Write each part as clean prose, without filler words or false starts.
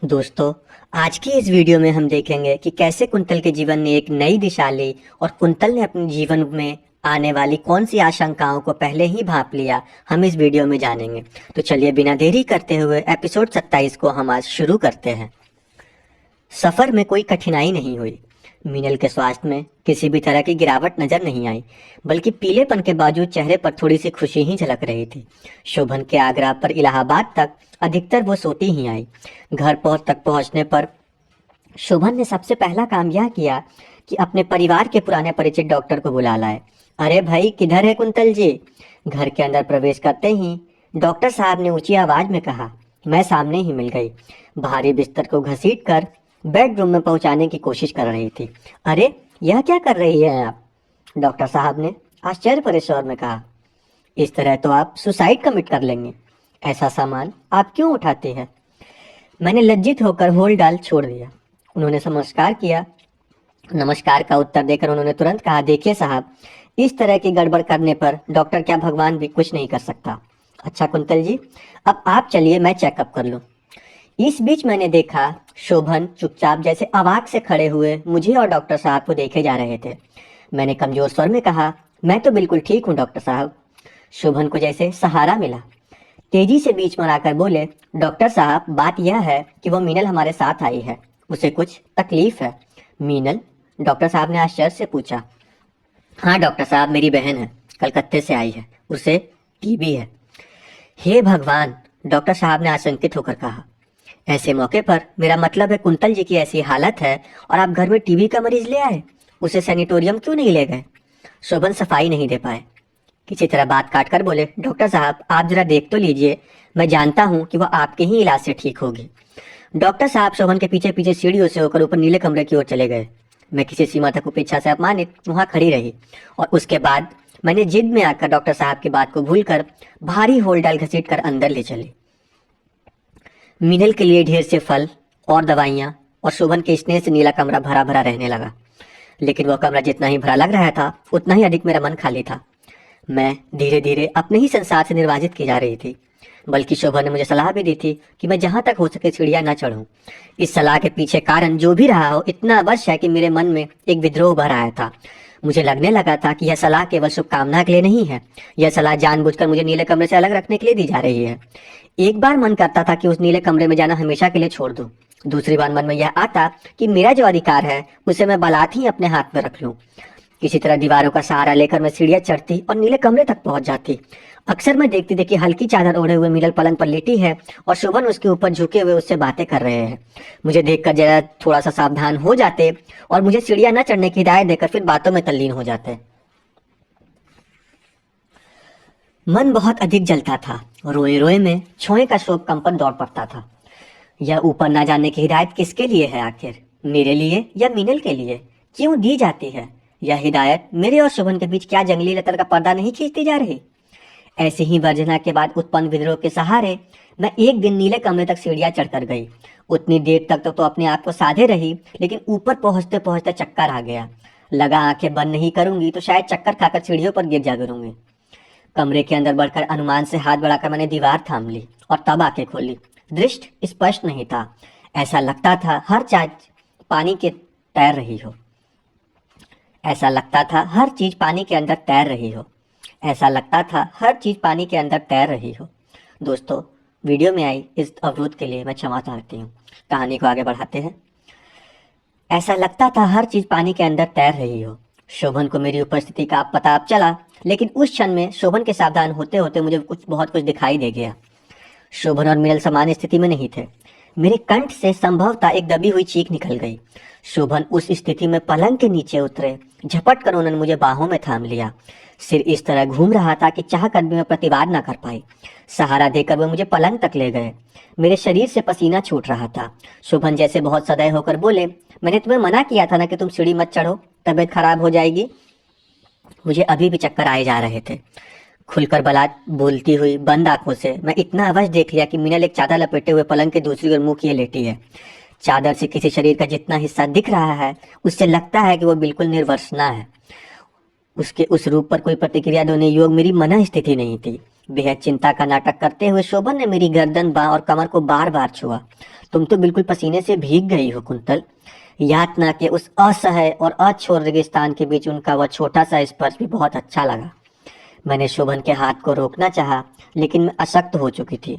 दोस्तों, आज की इस वीडियो में हम देखेंगे कि कैसे कुंतल के जीवन ने एक नई दिशा ली और कुंतल ने अपने जीवन में आने वाली कौन सी आशंकाओं को पहले ही भांप लिया, हम इस वीडियो में जानेंगे। तो चलिए बिना देरी करते हुए एपिसोड 27 को हम आज शुरू करते हैं। सफर में कोई कठिनाई नहीं हुई। मीनल के स्वास्थ्य में किसी भी तरह की गिरावट नजर नहीं आई, बल्कि पीलेपन के बावजूद चेहरे पर थोड़ी सी खुशी ही झलक रही थी। शोभन के आग्रह पर इलाहाबाद तक अधिकतर वो सोती ही आई। घर तक पहुंचने पर शोभन ने सबसे पहला काम यह किया कि अपने परिवार के पुराने परिचित डॉक्टर को बुला लाए। अरे भाई, किधर है कुंतल जी? घर के अंदर प्रवेश करते ही डॉक्टर साहब ने ऊंची आवाज में कहा। मैं सामने ही मिल गई। भारी बिस्तर को घसीटकर बेडरूम में पहुंचाने की कोशिश कर रही थी। अरे, यह क्या कर रही हैं आप? डॉक्टर साहब ने आश्चर्य भरे स्वर में कहा। इस तरह तो आप सुसाइड कमिट कर लेंगे। ऐसा सामान आप क्यों उठाती है? मैंने लज्जित होकर होल डाल छोड़ दिया। उन्होंने नमस्कार किया। नमस्कार का उत्तर देकर उन्होंने तुरंत कहा, देखिए साहब, इस तरह की गड़बड़ करने पर डॉक्टर क्या भगवान भी कुछ नहीं कर सकता। अच्छा कुंतल जी, अब आप चलिए, मैं चेकअप कर लूं। इस बीच मैंने देखा शोभन चुपचाप जैसे अवाक से खड़े हुए मुझे और डॉक्टर साहब को देखे जा रहे थे। मैंने कमजोर स्वर में कहा, मैं तो बिल्कुल ठीक हूँ डॉक्टर साहब। शोभन को जैसे सहारा मिला। तेजी से बीच में आकर बोले, डॉक्टर साहब, बात यह है कि वो मीनल हमारे साथ आई है, उसे कुछ तकलीफ है। मीनल? डॉक्टर साहब ने आश्चर्य से पूछा। हाँ डॉक्टर साहब, मेरी बहन है, कलकत्ते से आई है, उसे टीबी है। हे भगवान, डॉक्टर साहब ने आशंकित होकर कहा। ऐसे मौके पर मेरा मतलब है कुंतल जी की ऐसी हालत है और आप घर में टीबी का मरीज ले आए, उसे सैनिटोरियम क्यों नहीं ले गए? शोभन सफाई नहीं दे पाए। किसी तरह बात काट कर बोले, डॉक्टर साहब, आप जरा देख तो लीजिए, मैं जानता हूँ कि वह आपके ही इलाज से ठीक होगी। डॉक्टर साहब शोभन के पीछे पीछे सीढ़ियों से होकर ऊपर नीले कमरे की ओर चले गए। मैं किसी सीमा तक उपेक्षा से अपमानित वहां खड़ी रही और उसके बाद मैंने जिद में आकर डॉक्टर साहब की बात को भूलकर भारी होल डाल घसीट कर अंदर ले चली। मीनल के लिए ढेर से फल और दवाइयां और शोभन के स्नेह से नीला कमरा भरा भरा रहने लगा। लेकिन वह कमरा जितना ही भरा लग रहा था, उतना ही अधिक मेरा मन खाली था। मैं धीरे धीरे अपने ही संसार से निर्वाचित की जा रही थी। बल्कि शोभन ने मुझे सलाह भी दी थी कि मैं जहां तक हो सके सीढ़ियां न चढ़ूं। इस सलाह के पीछे कारण जो भी रहा हो, इतना अवश्य है कि मेरे मन में एक विद्रोह भर आया था। मुझे लगने लगा था कि यह सलाह केवल शुभकामना के लिए नहीं है, यह सलाह जानबूझकर मुझे नीले कमरे से अलग रखने के लिए दी जा रही है। एक बार मन करता था कि उस नीले कमरे में जाना हमेशा के लिए छोड़ दूं। दूसरी बार मन में यह आता कि मेरा जो अधिकार है उसे मैं बलात् ही अपने हाथ में रख लूं। किसी तरह दीवारों का सहारा लेकर मैं सीढ़ियां चढ़ती और नीले कमरे तक पहुंच जाती। अक्सर मैं देखती थी कि हल्की चादर ओढ़े हुए मीनल पलंग पर लेटी है और शोभन उसके ऊपर झुके हुए उससे बातें कर रहे हैं। मुझे देखकर जरा थोड़ा सा सावधान हो जाते और मुझे सीढ़ियां न चढ़ने की हिदायत देकर फिर बातों में तल्लीन हो जाते। मन बहुत अधिक जलता था। रोए रोए में छोए का शोक कंपन दौड़ पड़ता था। यह ऊपर ना जाने की हिदायत किसके लिए है आखिर? मेरे लिए या मीनल के लिए? क्यों दी जाती है यह हिदायत? मेरे और शोभन के बीच क्या जंगली लतर का पर्दा नहीं खींचती जा रही? ऐसी ही वर्जना के बाद उत्पन्न विद्रोह के सहारे मैं एक दिन नीले कमरे तक सीढ़ियां चढ़कर गई। उतनी देर तक तो अपने आप को साधे रही, लेकिन ऊपर पहुंचते पहुंचते चक्कर आ गया। लगा आंखें बंद नहीं करूंगी तो शायद चक्कर खाकर सीढ़ियों पर गिर जा गिरूंगी। कमरे के अंदर बढ़कर अनुमान से हाथ बढ़ाकर मैंने दीवार थाम ली और तब आंखें खोली। दृष्टि स्पष्ट नहीं था। ऐसा लगता था हर चीज पानी के तैर रही हो। ऐसा लगता था हर चीज पानी के अंदर तैर रही हो। ऐसा लगता था हर चीज पानी के अंदर तैर रही हो। दोस्तों, वीडियो में आई इस अवरोध के लिए मैं क्षमा चाहती हूँ। कहानी को आगे बढ़ाते हैं। ऐसा लगता था हर चीज पानी के अंदर तैर रही हो। शोभन को मेरी उपस्थिति का पता अब चला, लेकिन उस क्षण में शोभन के सावधान होते होते मुझे बहुत कुछ दिखाई दे गया। शोभन और मीनल समान स्थिति में नहीं थे। मेरे कंठ से संभवतः एक दबी हुई चीख निकल गई। शोभन उस स्थिति में पलंग के नीचे उतरे। झपट कर उन्होंने मुझे बाहों में थाम लिया। सिर इस तरह घूम रहा था कि चाह कर भी मैं प्रतिवाद ना कर पाई। सहारा देकर वे मुझे पलंग तक ले गए। मेरे शरीर से पसीना छूट रहा था। शोभन जैसे बहुत सदैव होकर बोले, मैंने तुम्हें मना किया था ना कि तुम सीढ़ी मत चढ़ो, तबीयत खराब हो जाएगी। मुझे अभी भी चक्कर आए जा रहे थे। खुलकर बलात् बोलती हुई बंद आंखों से मैं इतना अवश्य देख लिया कि मीनल एक चादर लपेटे हुए पलंग के दूसरी ओर मुंह किए लेटी है। चादर से किसी शरीर का जितना हिस्सा दिख रहा है, उससे लगता है कि वो बिल्कुल निर्वसना है। उसके उस रूप पर कोई प्रतिक्रिया देने योग्य मेरी मन स्थिति नहीं थी। बेहद चिंता का नाटक करते हुए शोभन ने मेरी गर्दन, बाह और कमर को बार बार छुआ। तुम तो बिल्कुल पसीने से भीग गई हो कुंतल। यातना के उस असह्य और अछोर रेगिस्तान के बीच उनका वह छोटा सा स्पर्श भी बहुत अच्छा लगा। मैंने शोभन के हाथ को रोकना चाहा, लेकिन मैं अशक्त हो चुकी थी।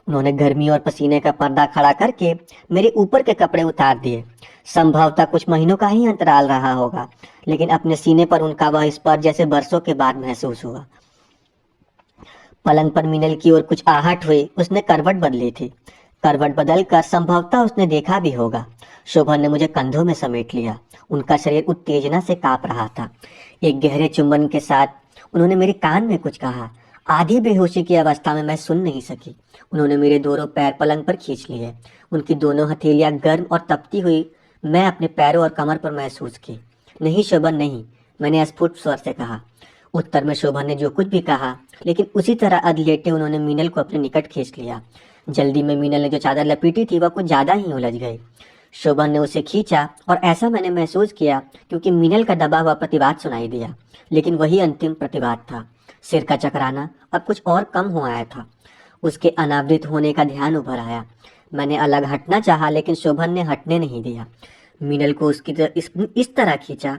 उन्होंने गर्मी और पसीने का पर्दा खड़ा करके मेरे ऊपर के कपड़े उतार दिए। संभवतः कुछ महीनों का ही अंतराल रहा होगा, लेकिन अपने सीने पर उनका वह स्पर्श जैसे बरसों के बाद महसूस हुआ। पलंग पर मीनल की ओर कुछ आहट हुई। उसने करवट बदली थी। करवट बदलकर संभवतः उसने देखा भी होगा। शोभन ने मुझे कंधों में समेट लिया। उनका शरीर उत्तेजना से कांप रहा था। एक गहरे चुंबन के साथ उन्होंने मेरे कान में कुछ कहा। आधी बेहोशी की अवस्था में मैं सुन नहीं सकी। उन्होंने मेरे दोनों पैर पलंग पर खींच लिए। उनकी दोनों हथेलियां गर्म और तपती हुई मैं अपने पैरों और कमर पर महसूस की। नहीं शोभन नहीं, मैंने स्फुट स्वर से कहा। उत्तर में शोभन ने जो कुछ भी कहा, लेकिन उसी तरह अधलेटे उन्होंने मीनल को अपने निकट खींच लिया। जल्दी में मीनल ने जो चादर लपेटी थी वह कुछ ज्यादा ही उलझ गई। शोभन ने उसे खींचा और ऐसा मैंने महसूस किया क्योंकि मीनल का दबा हुआ प्रतिवाद सुनाई दिया, लेकिन वही अंतिम प्रतिवाद था। सिर का चकराना अब कुछ और कम हो आया था। उसके अनावृत होने का ध्यान उभर आया। मैंने अलग हटना चाहा, लेकिन शोभन ने हटने नहीं दिया। मीनल को उसकी इस तरह खींचा,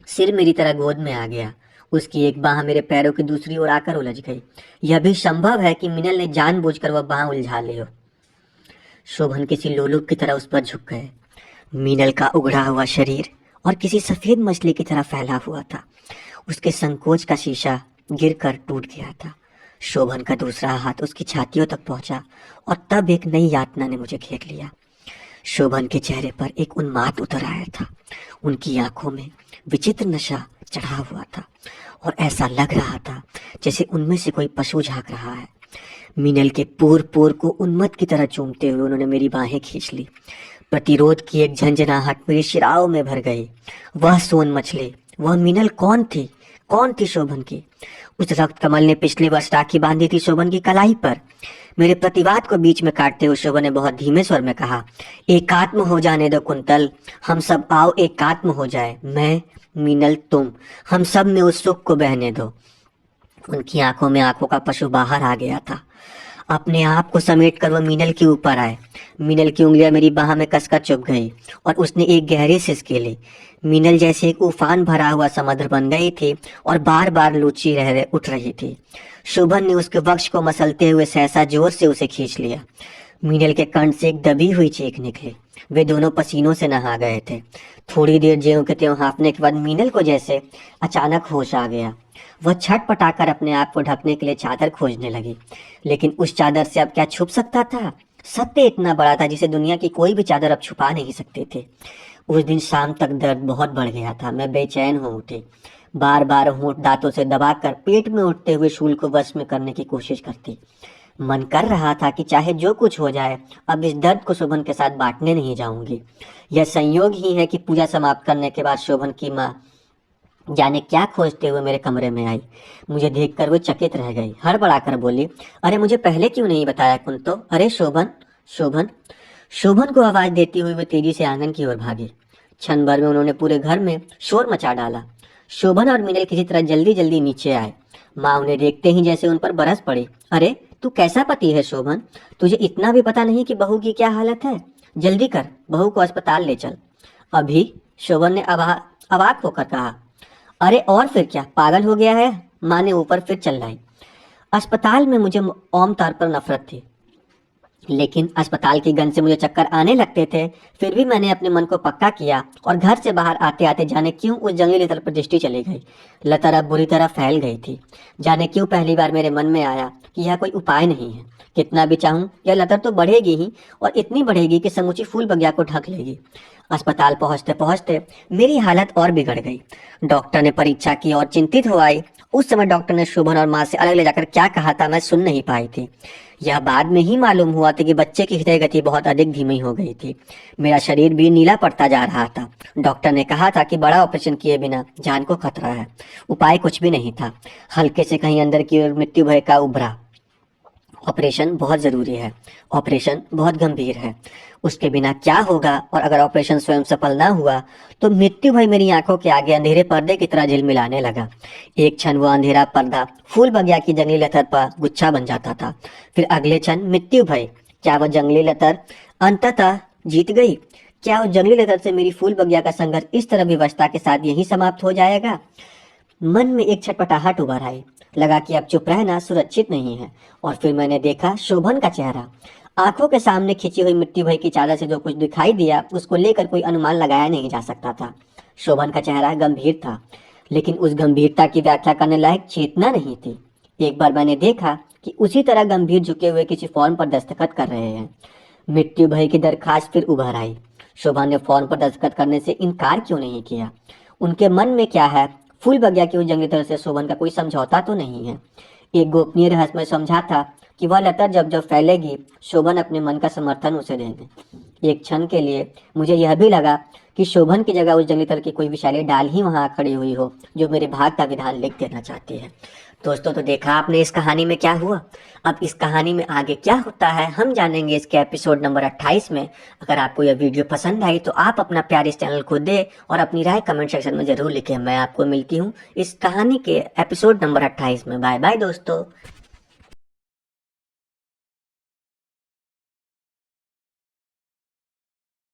सिर मेरी तरह गोद में आ गया। उसकी एक बाह मेरे पैरों की दूसरी ओर आकर उलझ गई। यह भी संभव है कि मिनल ने जानबूझकर वह बाह उलझा ली हो। शोभन किसी लोलुप की तरह उस पर झुक गए। मीनल का उगड़ा हुआ शरीर और किसी सफेद मछली की तरह फैला हुआ था। उसके संकोच का शीशा गिरकर टूट गया था। शोभन का दूसरा हाथ उसकी छातियों तक पहुंचा और तब एक नई यातना ने मुझे घेर लिया। शोभन के चेहरे पर एक उन्माद उतर आया था। उनकी आंखों में विचित्र नशा चढ़ा हुआ था और ऐसा लग रहा था जैसे उनमें से कोई पशु झांक रहा है। मीनल के पोर को उन्मत्त की तरह चूमते हुए उन्होंने मेरी बाहें खींच ली। प्रतिरोध की एक झंझनाहट मेरी शिराओं में भर गई। वह सोन मछली, वह मीनल कौन थी? कौन थी शोभन की? उस रक्त कमल ने पिछले वर्ष राखी बांधी थी शोभन की कलाई पर। मेरे प्रतिवाद को बीच में काटते हुए शोभन ने बहुत धीमे स्वर में कहा, एकात्म हो जाने दो कुंतल, हम सब आओ एकात्म हो जाए। मैं, मीनल, तुम, हम सब में उस सुख को बहने दो। उनकी आंखों में आंखों का पशु बाहर आ गया था। अपने आप को समेट कर वह मीनल के ऊपर आए। मीनल की उंगलियां मेरी बाह में कसकर चुभ गई और उसने एक गहरी सिसकी ली। मीनल जैसे एक उफान भरा हुआ समुद्र बन गई थी और बार बार लूची रह उठ रही थी। शोभन ने उसके वक्ष को मसलते हुए सहसा जोर से उसे खींच लिया। मीनल के कंठ से एक दबी हुई चीख निकली। वे दोनों पसीनों से नहा गए थे। थोड़ी देर ज्यों के त्यों हाँफने के बाद मीनल को जैसे अचानक होश आ गया। वह छटपटाकर अपने आप को ढकने के लिए चादर खोजने लगी, लेकिन उस चादर से अब क्या छुप सकता था? सत्य इतना बड़ा था जिसे दुनिया की कोई भी चादर अब छुपा नहीं सकते थे। उस दिन शाम तक दर्द बहुत बढ़ गया था। मैं बेचैन हो उठी। बार बार होंठ दांतों से दबाकर पेट में उठते हुए शूल को वश में करने की कोशिश करती। मन कर रहा था कि चाहे जो कुछ हो जाए, अब इस दर्द को शोभन के साथ बांटने नहीं जाऊंगी। यह संयोग ही है कि पूजा समाप्त करने के बाद शोभन की माँ जाने क्या खोजते हुए मेरे कमरे में आई। मुझे देखकर वो चकित रह गई। हड़बड़ाकर बोली, अरे मुझे पहले क्यों नहीं बताया कुंतो? अरे शोभन, शोभन। शोभन को आवाज देती हुई वे तेजी से आंगन की ओर भागी। क्षण भर में उन्होंने पूरे घर में शोर मचा डाला। शोभन और मीनल किसी तरह जल्दी जल्दी नीचे आए। माँ उन्हें देखते ही जैसे उन पर बरस पड़ी। अरे तू कैसा पति है शोभन? तुझे इतना भी पता नहीं कि बहू की क्या हालत है? जल्दी कर, बहू को अस्पताल ले चल। अभी? शोभन ने अवाक होकर कहा। अरे और फिर क्या, पागल हो गया है? माँ ने ऊपर फिर चिल्लाई। अस्पताल में मुझे आम तौर पर नफरत थी, लेकिन अस्पताल की गंध से मुझे चक्कर आने लगते थे। फिर भी मैंने अपने मन को पक्का किया और घर से बाहर आते आते जाने क्यों उस जंगली लतर पर दृष्टि चली गई। लतर अब बुरी तरह फैल गई थी। जाने क्यों पहली बार मेरे मन में आया कि यह कोई उपाय नहीं है। कितना भी चाहूं यह लतर तो बढ़ेगी ही, और इतनी बढ़ेगी कि समूची फूल बगिया को ढक लेगी। अस्पताल पहुंचते पहुंचते मेरी हालत और बिगड़ गई। डॉक्टर ने परीक्षा की और चिंतित हो आई। उस समय डॉक्टर ने शोभन और माँ से अलग ले जाकर क्या कहा था मैं सुन नहीं पाई थी। यह बाद में ही मालूम हुआ था कि बच्चे की हृदय गति बहुत अधिक धीमी हो गई थी। मेरा शरीर भी नीला पड़ता जा रहा था। डॉक्टर ने कहा था कि बड़ा ऑपरेशन किए बिना जान को खतरा है। उपाय कुछ भी नहीं था। हल्के से कहीं अंदर की ओर मृत्यु भय का उभरा ऑपरेशन बहुत ज़रूरी है। ऑपरेशन बहुत गंभीर है। उसके बिना क्या होगा, और अगर ऑपरेशन स्वयं सफल ना हुआ तो मृत्यु भय मेरी आंखों के आगे अंधेरे पर्दे की तरह झिलमिलाने लगा। एक क्षण वो अंधेरा पर्दा फूल बगिया की जंगली लतर पर गुच्छा बन जाता था, फिर अगले क्षण मृत्यु भय। क्या वो जंगली लतर अंततः जीत गई? क्या उस जंगली लतर से मेरी फूल बगिया का संघर्ष इस तरह विवशता के साथ यहीं समाप्त हो जाएगा? मन में एक छटपटाहट उभर आई। लगा कि अब चुप रहना सुरक्षित नहीं है। और फिर मैंने देखा शोभन का चेहरा। आंखों के सामने खिंची हुई मृत्यु भय की चादर से जो कुछ दिखाई दिया उसको लेकर कोई अनुमान लगाया नहीं जा सकता था। शोभन का चेहरा गंभीर था, लेकिन उस गंभीरता की व्याख्या करने लायक चेतना नहीं थी। एक बार मैंने देखा कि उसी तरह गंभीर झुके हुए किसी फॉर्म पर दस्तखत कर रहे हैं। मृत्यु भय की दरखास्त फिर उभर आई। शोभा ने फॉर्म पर दस्तखत करने से इनकार क्यों नहीं किया? उनके मन में क्या है? फूल बगिया की उस जंगली तरह से शोभन का कोई समझौता तो नहीं है। एक गोपनीय रहस्य में समझा था कि वह लतर जब जब फैलेगी शोभन अपने मन का समर्थन उसे देंगे। एक क्षण के लिए मुझे यह भी लगा कि शोभन की जगह उस जंगली तरह की कोई विशाली डाल ही वहां खड़ी हुई हो जो मेरे भाग का विधान लिख देना चाहती है। दोस्तों, तो देखा आपने इस कहानी में क्या हुआ। अब इस कहानी में आगे क्या होता है हम जानेंगे इसके एपिसोड नंबर 28 में। अगर आपको यह वीडियो पसंद आई तो आप अपना प्यार इस चैनल को दे और अपनी राय कमेंट सेक्शन में जरूर लिखें। मैं आपको मिलती हूँ इस कहानी के एपिसोड नंबर 28 में। बाय बाय दोस्तों।